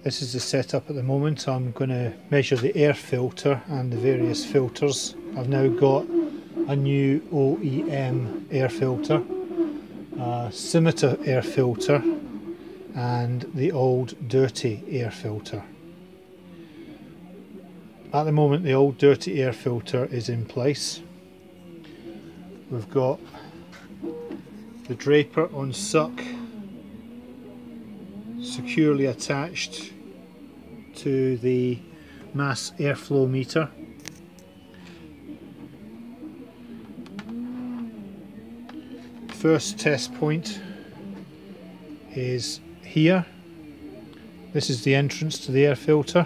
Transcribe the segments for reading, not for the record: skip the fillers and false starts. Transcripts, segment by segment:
This is the setup at the moment. I'm going to measure the air filter and the various filters. I've now got a new OEM air filter, a Scimitar air filter and the old dirty air filter. At the moment the old dirty air filter is in place. We've got the draper on suck securely attached to the mass airflow meter. First test point is here. This is the entrance to the air filter.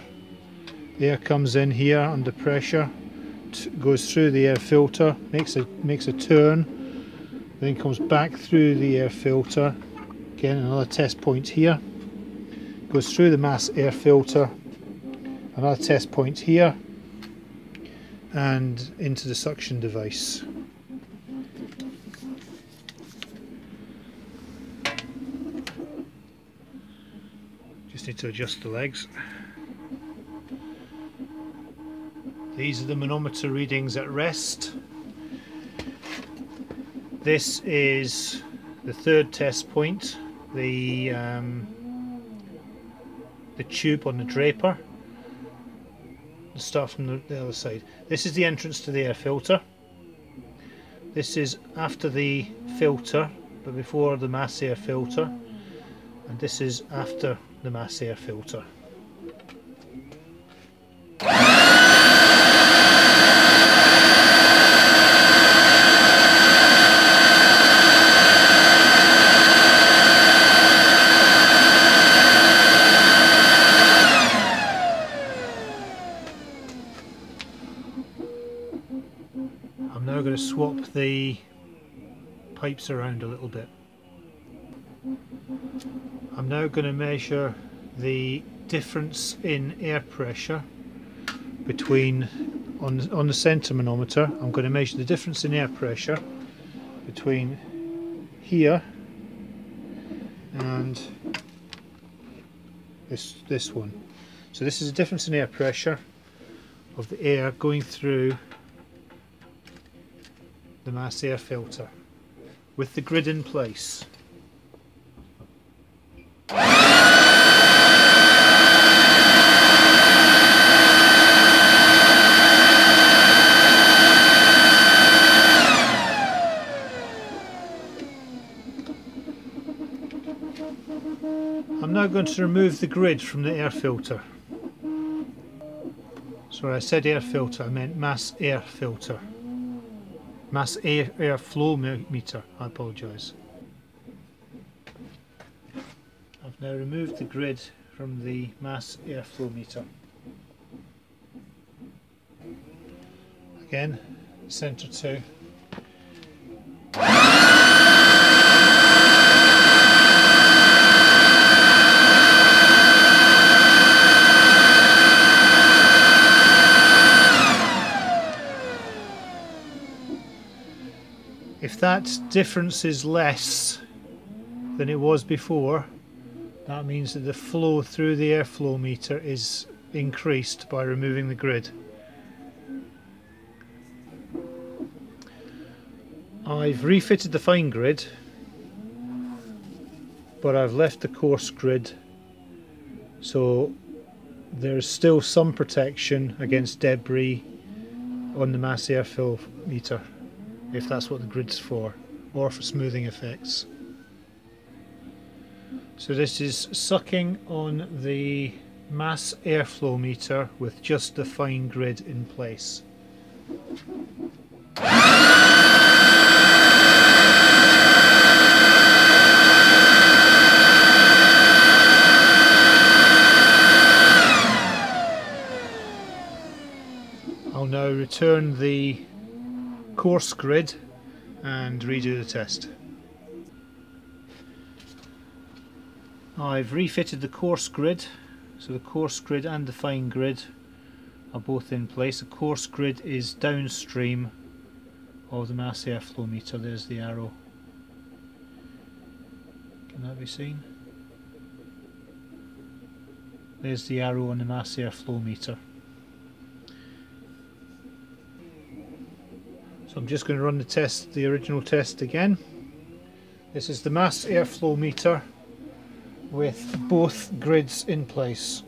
The air comes in here under pressure, goes through the air filter, makes a turn, then comes back through the air filter. Again, another test point here. Goes through the mass air filter, another test point here, and into the suction device. Just need to adjust the legs. These are the manometer readings at rest. This is the third test point, the tube on the draper. Let's start from the other side. This is the entrance to the air filter. This is after the filter but before the mass air filter, and this is after the mass air filter. I'm now going to swap the pipes around a little bit. I'm now going to measure the difference in air pressure between, on the centre manometer, I'm going to measure the difference in air pressure between here and this one. So this is the difference in air pressure of the air going through the mass air filter with the grid in place. I'm now going to remove the grid from the air filter. Sorry, I said air filter, I meant mass air filter. Mass air flow meter, I apologise. I've now removed the grid from the mass airflow meter. Again, centre 2. If that difference is less than it was before, that means that the flow through the airflow meter is increased by removing the grid. I've refitted the fine grid, but I've left the coarse grid, so there's still some protection against debris on the mass airflow meter, if that's what the grid's for, or for smoothing effects. So this is sucking on the mass airflow meter with just the fine grid in place. I'll now return the coarse grid and redo the test. I've refitted the coarse grid, so the coarse grid and the fine grid are both in place. The coarse grid is downstream of the mass airflow meter. There's the arrow. Can that be seen? There's the arrow on the mass airflow meter. So I'm just going to run the original test again. This is the mass airflow meter with both grids in place.